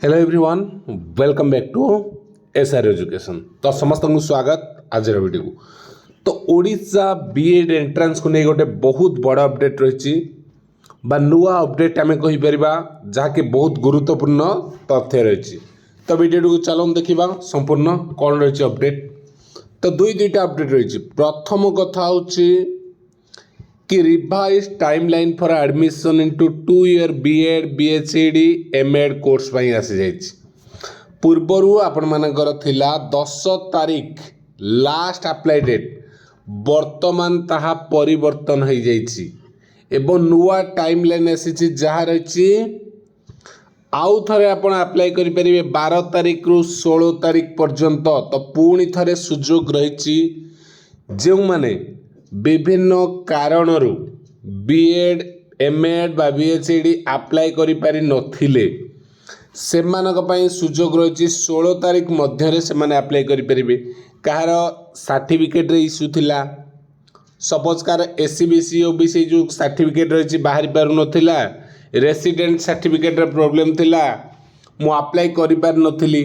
Hello everyone, welcome back to SR education. तो समस्त को स्वागत आज वीडियो को। तो ओडिशा बीएड एंट्रांस को नहीं गोटे बहुत बड़ अपडेट रही नुआ अपडेट आम कहीपर जहाँकि बहुत गुरुत्वपूर्ण तथ्य रही। तो वीडियो को चलो देखा संपूर्ण कौन रही अपडेट। तो दुईटा अपडेट रही। प्रथम कथा हूँ कि revise timeline for admission into 2 year BEd BHD MEd course पर आसी जाइए। पूर्वर आपण मानकर थिला 10 तारीख लास्ट अप्लाई डेट, वर्तमान ताहा परिवर्तन हो जाइए एवं नुआ टाइमलाइन आसी जहाँ रही आउ थे आप अप्लाई करेंगे 12 तारीख रु 16 तारीख पर्यंत। तो पुणी थे सुजोग रही जो माने विभिन्न कारणरू बीएड एमएड बा बीएचडी अप्लाई करि पारि नथिले सेमानक पई सुजोग रही 16 तारीख मध्य से माने अप्लाई करि परिबे। कहार सर्टिफिकेट रे इश्यू थिला, सपोज कार एससीबीसी ओबीसी जो सर्टिफिकेट रही बाहरी पारु नथिला, रेसिडेंट सर्टिफिकेट रे प्रॉब्लम थिला, मु अप्लाई करि पार नथिली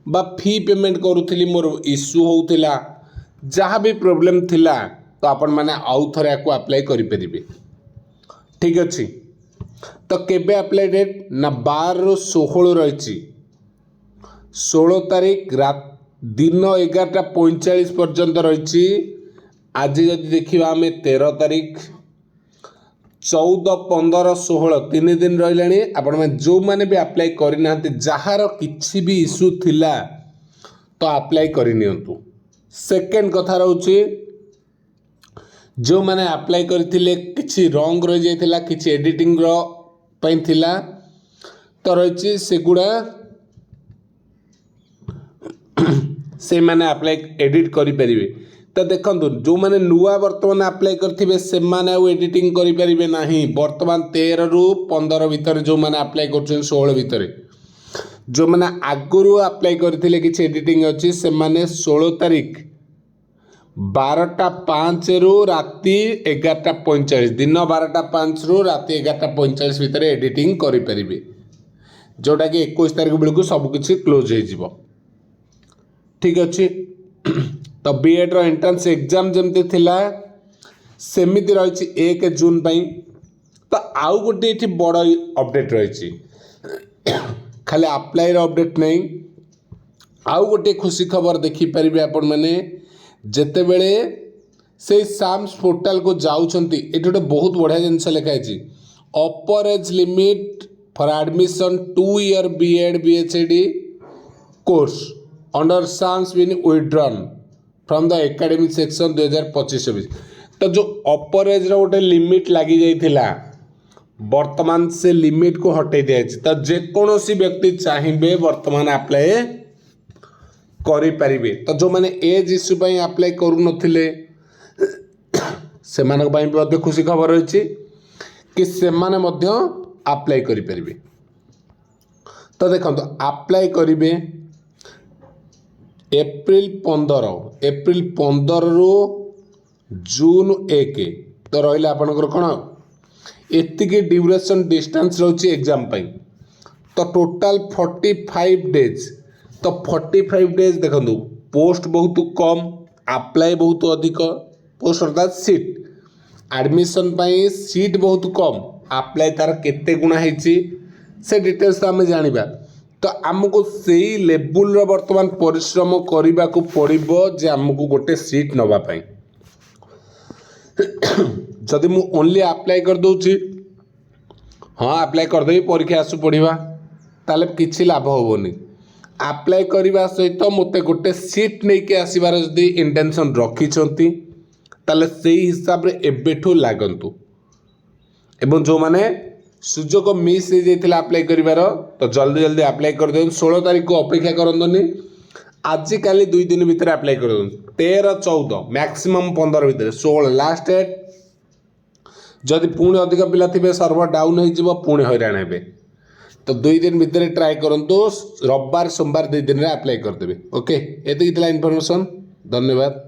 बा फी पेमेंट करूथिली मोर इश्यू होउथिला, जहाँ भी प्रॉब्लम थिला तो आपण मैंने आउ थे आपको अप्लाई करेंगे। ठीक अच्छे। तो केबे अप्लाई डेट ना 12 रु 16 रही 16 तारीख रात दिन 11:45 पर्यंत रही। आज जदि देखा आम 13 तारीख 14, 15, 16 3 दिन रही। आपण जो मैंने भी अप्लाई करना जार किसी भी इश्यू थिला तो अप्लाई करनी। सेकेंड कथा रोचे जो मैंने अप्लाई करथिले किछि रॉन्ग रही जाइथिला, किछि एडिटिंग रो पई थिला तो रही सेगुड़ा से मैंने अप्लाई एडिट करि परिबे। तो देखंतु जो मैंने नुआ वर्तमान अप्लाई करथिबे से माने आ एडिटिंग करि परिबे नाही। वर्तमान 13 रु 15 भीतर जो मैंने अप्लाई करछन 16 भीतर जो मैंने आगुरु अप्लाई करथिले किछि एडिटिंग अछि से माने 16 तारीख 12:05 रु राति 11:45 दिन 12:05 रु राति 11:45 भितर एडिटिंग करें, जोटा कि 21 तारीख बेलू सबकि क्लोज हो। ठीक अच्छे। तो बीएड रो एंट्रांस एग्जाम जमती थिला सेमिति रही 1 जून पाई। तो आउ गोटे ये बड़ अपडेट रही, खाली अप्लाई रो अपडेट नहीं, आउ गोटे खुशी खबर देखिपारे आपण मैंने जेते बेले से साम्स पोर्टाल को जाउछंती। एठी गोटे बहुत बढ़िया जिनस लिखाई upper age limit for admission 2 year BEd BHD course under साम्स been withdrawn from the academic section 2025-26। तो जो अपर एज रो गोटे लिमिट लगी जाइथिला वर्तमान से लिमिट को हटाई दिया। तो जेकोसी व्यक्ति चाहिए वर्तमान अप्लाई करें। तो जो मैंने एज इश्यू पर अप्लाई करू नथिले सेमानक पई भी खुशी खबर रही कि सेमाने मध्य अप्लाई करें। तो देखो अप्लाई करेंगे एप्रिल 15 रु जून 1। तो रहा आपंकर कौन एतिकी ड्यूरेशन डिस्टेंस रही एग्जाम पाई। तो टोटाल 45 डेज। तो 45 डेज देखो पोस्ट बहुत कम, अप्लाई बहुत अधिक। पोस्ट अर्थात सीट एडमिशन पाई सीट बहुत कम, अप्लाई तार केते गुणा होती से डिटेल्स तो आम जाना। तो आमको से लेवल वर्तमान परिश्रम करने को पड़ो जे आमको गोटे सीट नापी। जदि मु ओनली अप्लाई कर दूची, हाँ अप्लाई करदेवी परीक्षा आसु पढ़ा ताले किछि लाभ होबोनी। अप्लाई करने सहित मत गोटे सीट नहीं के आसबार जदि इंटेंशन रखिंट ताले से हिसाब रे एबेठू लागंतु। एवं जो माने सुजोग मिस हो जाइथिला अप्लाई करिवार तो जल्दी जल्दी अप्लाई कर देन। 16 तारीख को अपेक्षा करंतुनी, आज काली 2 दिन भीतर अप्लाई कर देन। 13, 14 मैक्सिमम 15 भीतर 16 लास्ट डेट। जदि पुणी अधिक पिला थिबे सर्वर डाउन हो जिवो पुणी हैरान हेबे। तो 2 दिन भीतर ट्राई करंतु, रविवार सोमवार 2 दिन रे अप्लाई कर देबे। ओके, एतिक इनफॉरमेशन। धन्यवाद।